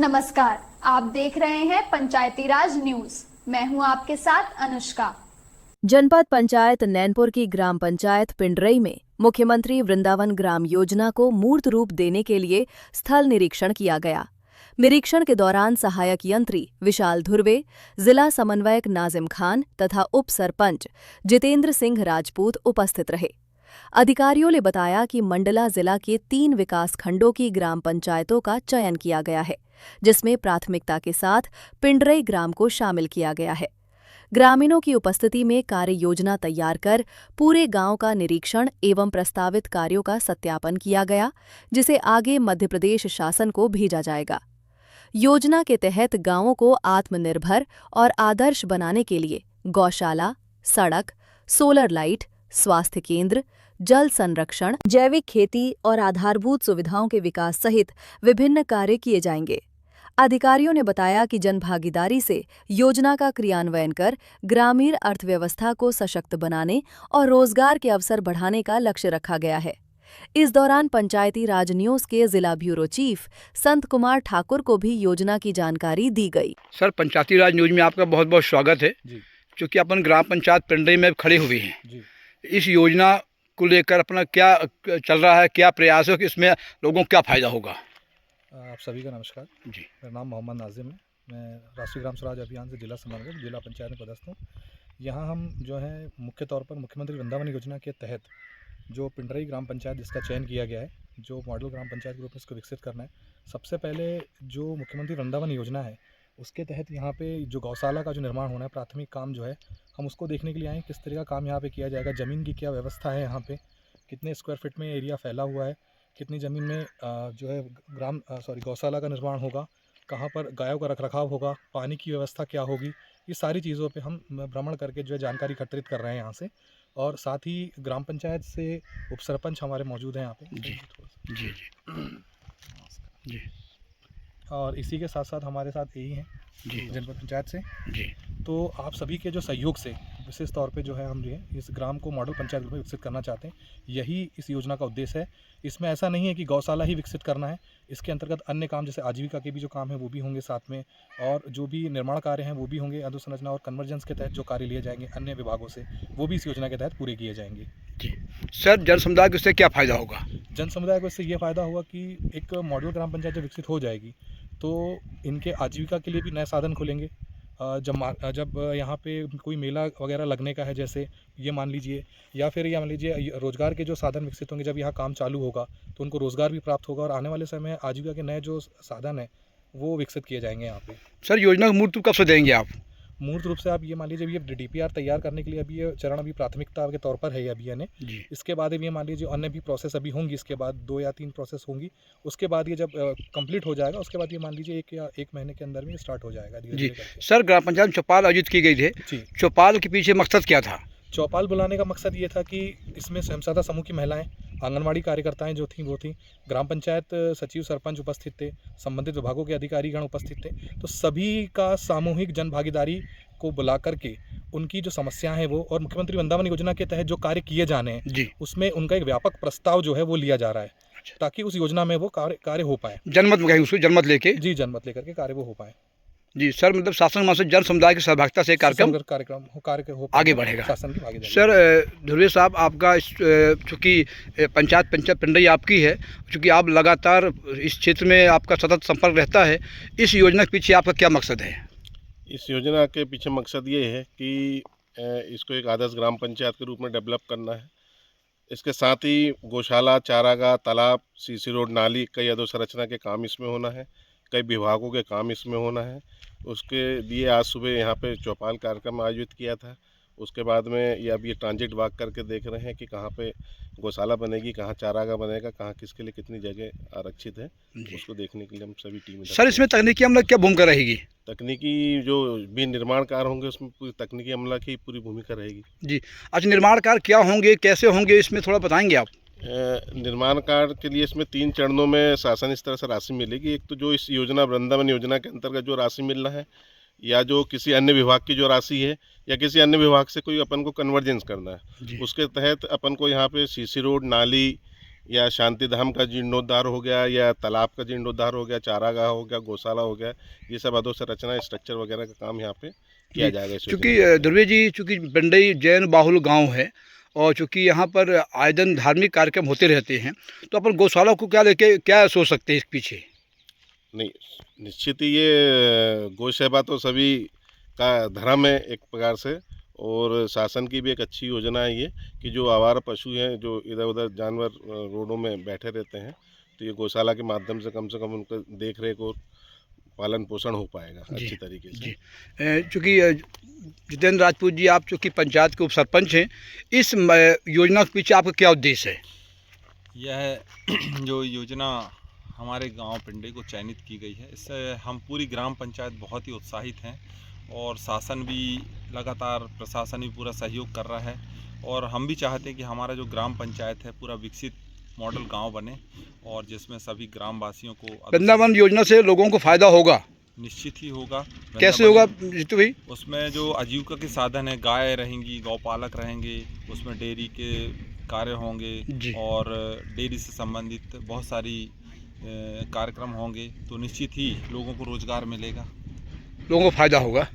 नमस्कार, आप देख रहे हैं पंचायती राज न्यूज। मैं हूं आपके साथ अनुष्का। जनपद पंचायत नैनपुर की ग्राम पंचायत पिंडरई में मुख्यमंत्री वृंदावन ग्राम योजना को मूर्त रूप देने के लिए स्थल निरीक्षण किया गया। निरीक्षण के दौरान सहायक यंत्री विशाल धुर्वे, जिला समन्वयक नाजिम खान तथा उप सरपंच जितेंद्र सिंह राजपूत उपस्थित रहे। अधिकारियों ने बताया कि मंडला जिला के 3 विकास खंडों की ग्राम पंचायतों का चयन किया गया है, जिसमें प्राथमिकता के साथ पिंडरई ग्राम को शामिल किया गया है। ग्रामीणों की उपस्थिति में कार्य योजना तैयार कर पूरे गांव का निरीक्षण एवं प्रस्तावित कार्यों का सत्यापन किया गया, जिसे आगे मध्य प्रदेश शासन को भेजा जाएगा। योजना के तहत गांवों को आत्मनिर्भर और आदर्श बनाने के लिए गौशाला, सड़क, सोलर लाइट, स्वास्थ्य केंद्र, जल संरक्षण, जैविक खेती और आधारभूत सुविधाओं के विकास सहित विभिन्न कार्य किए जाएंगे। अधिकारियों ने बताया कि जनभागीदारी से योजना का क्रियान्वयन कर ग्रामीण अर्थव्यवस्था को सशक्त बनाने और रोजगार के अवसर बढ़ाने का लक्ष्य रखा गया है। इस दौरान पंचायती राज न्यूज के जिला ब्यूरो चीफ संत कुमार ठाकुर को भी योजना की जानकारी दी गई। सर, पंचायती राज न्यूज में आपका बहुत बहुत स्वागत है जी। क्योंकि अपन ग्राम पंचायत पिंडरई में खड़े हुए हैं जी। इस योजना को लेकर अपना क्या चल रहा है, क्या प्रयास है कि इसमें लोगों को क्या फ़ायदा होगा? आप सभी का नमस्कार जी। मेरा नाम मोहम्मद नाजिम है। मैं राष्ट्रीय ग्राम स्वराज अभियान से जिला समन्वयक जिला पंचायत में पदस्थ हूँ। यहाँ हम जो है मुख्य तौर पर मुख्यमंत्री वृंदावन योजना के तहत जो पिंडरई ग्राम पंचायत जिसका चयन किया गया है, जो मॉडल ग्राम पंचायत के रूप में इसको विकसित करना है। सबसे पहले जो मुख्यमंत्री वृंदावन योजना है उसके तहत यहाँ पे जो गौशाला का जो निर्माण होना है, प्राथमिक काम जो है हम उसको देखने के लिए आए, किस तरह का काम यहाँ पे किया जाएगा, ज़मीन की क्या व्यवस्था है, यहाँ पे कितने स्क्वायर फीट में एरिया फैला हुआ है, कितनी ज़मीन में जो है गौशाला का निर्माण होगा, कहाँ पर गायों का रखरखाव होगा, पानी की व्यवस्था क्या होगी, ये सारी चीज़ों पे हम भ्रमण करके जो है जानकारी एकत्रित कर रहे हैं यहाँ से। और साथ ही ग्राम पंचायत से उप सरपंच हमारे मौजूद हैं यहाँ पे जी जी जी। और इसी के साथ साथ हमारे साथ यही हैं जी जनपद पंचायत से जी। तो आप सभी के जो सहयोग से विशेष तौर पे जो है हम जो है इस ग्राम को मॉडल पंचायत रूप में विकसित करना चाहते हैं। यही इस योजना का उद्देश्य है। इसमें ऐसा नहीं है कि गौशाला ही विकसित करना है, इसके अंतर्गत अन्य काम जैसे आजीविका के भी जो काम है वो भी होंगे साथ में, और जो भी निर्माण कार्य हैं वो भी होंगे। अधोसंरचना और कन्वर्जेंस के तहत जो कार्य लिए जाएंगे अन्य विभागों से, वो भी इस योजना के तहत पूरे किए जाएंगे जी। सर, जन समुदाय को इससे क्या फ़ायदा होगा? जन समुदाय को इससे ये फ़ायदा होगा कि एक मॉडल ग्राम पंचायत जब विकसित हो जाएगी तो इनके आजीविका के लिए भी नए साधन खुलेंगे। जब यहाँ पे कोई मेला वगैरह लगने का है, जैसे ये मान लीजिए, या फिर ये मान लीजिए रोज़गार के जो साधन विकसित होंगे, जब यहाँ काम चालू होगा तो उनको रोज़गार भी प्राप्त होगा और आने वाले समय आजीविका के नए जो साधन हैं वो विकसित किए जाएंगे यहाँ पे। सर, योजना को मूर्त रूप कब से देंगे आप? मूर्त रूप से आप ये मान लीजिए, ये DPR तैयार करने के लिए अभी ये चरण अभी प्राथमिकता के तौर पर है अभी यानी। इसके बाद ये मान लीजिए अन्य भी प्रोसेस अभी होंगी, इसके बाद 2 या 3 प्रोसेस होंगी। उसके बाद ये जब कंप्लीट हो जाएगा उसके बाद ये मान लीजिए 1 महीने के अंदर में स्टार्ट हो जाएगा जी। सर, ग्राम पंचायत में चौपाल आयोजित की गई थी जी। चौपाल के पीछे मकसद क्या था? चौपाल बुलाने का मकसद ये था कि इसमें स्वयं समूह की महिलाएं, आंगनवाड़ी कार्यकर्ताएं जो थीं वो थीं, ग्राम पंचायत सचिव सरपंच उपस्थित थे, संबंधित विभागों के अधिकारीगण उपस्थित थे। तो सभी का सामूहिक जन भागीदारी को बुला करके उनकी जो समस्याएं हैं वो, और मुख्यमंत्री वृंदावन योजना के तहत जो कार्य किए जाने हैं उसमें उनका एक व्यापक प्रस्ताव जो है वो लिया जा रहा है, ताकि उस योजना में वो कार्य हो पाए। जनमत लेके जी, जनमत लेकर के कार्य वो हो पाए जी। सर, मतलब शासन मास जन समुदाय की सहभागिता से कार्यक्रम आगे बढ़ेगा, शासन की भागीदारी। सर, धुर्वे साहब, आपका चूँकि पंचायत पिंडरई आपकी है, चूँकि आप लगातार इस क्षेत्र में आपका सतत संपर्क रहता है, इस योजना के पीछे आपका क्या मकसद है? इस योजना के पीछे मकसद ये है कि इसको एक आदर्श ग्राम पंचायत के रूप में डेवलप करना है। इसके साथ ही गौशाला, चारागाह, तालाब, CC रोड, नाली, कई अधोसंरचना के काम इसमें होना है, कई विभागों के काम इसमें होना है। उसके लिए आज सुबह यहाँ पे चौपाल कार्यक्रम आयोजित किया था। उसके बाद में ये अभी ट्रांजिट वाक करके देख रहे हैं कि कहाँ पे गौशाला बनेगी, कहाँ चारागाह बनेगा, कहाँ किसके लिए कितनी जगह आरक्षित है, उसको देखने के लिए हम सभी टीम। सर, इसमें तकनीकी अमला क्या भूमिका रहेगी? तकनीकी जो भी निर्माण कार्य होंगे उसमें पूरी तकनीकी अमला की पूरी भूमिका रहेगी जी। अच्छा, निर्माण कार्य क्या होंगे, कैसे होंगे, इसमें थोड़ा बताएंगे आप? निर्माण कार्य के लिए इसमें 3 चरणों में शासन इस तरह से राशि मिलेगी। एक तो जो इस योजना वृंदावन योजना के अंतर्गत जो राशि मिलना है, या जो किसी अन्य विभाग की जो राशि है, या किसी अन्य विभाग से कोई अपन को कन्वर्जेंस करना है, उसके तहत अपन को यहाँ पे CC रोड, नाली या शांति धाम का जीर्णोद्धार हो गया, या तालाब का जीर्णोद्धार हो गया, चारागाह हो गया, गौशाला हो गया, ये सब अधोसंरचना स्ट्रक्चर वगैरह का काम यहाँ पे किया जाएगा। चूँकि ध्रुवी जी, चूँकि पिंडई जैन बाहुल गांव है और चूँकि यहाँ पर आए दिन धार्मिक कार्यक्रम होते रहते हैं, तो अपन गौशाला को क्या सोच सकते हैं इस पीछे? नहीं, निश्चित ही ये गौ सेवा तो सभी का धर्म है एक प्रकार से, और शासन की भी एक अच्छी योजना है ये कि जो आवारा पशु हैं, जो इधर उधर जानवर रोडों में बैठे रहते हैं, तो ये गौशाला के माध्यम से कम उनका देख रेख और पालन पोषण हो पाएगा अच्छी तरीके से। चूँकि जितेंद्र राजपूत जी, आप चूँकि पंचायत के उप सरपंच हैं, इस योजना के पीछे आपका क्या उद्देश्य है? यह जो योजना हमारे गांव पिंडई को चयनित की गई है, इससे हम पूरी ग्राम पंचायत बहुत ही उत्साहित हैं और शासन भी लगातार, प्रशासन भी पूरा सहयोग कर रहा है, और हम भी चाहते हैं कि हमारा जो ग्राम पंचायत है पूरा विकसित मॉडल गांव बने और जिसमें सभी ग्रामवासियों को वृंदावन योजना से लोगों को फायदा होगा। निश्चित ही होगा। कैसे होगा जीतू भाई? उसमें जो आजीविका के साधन है, गाय रहेंगी, गौपालक रहेंगे, उसमें डेयरी के कार्य होंगे और डेयरी से संबंधित बहुत सारी कार्यक्रम होंगे, तो निश्चित ही लोगों को रोजगार मिलेगा, लोगों को फायदा होगा।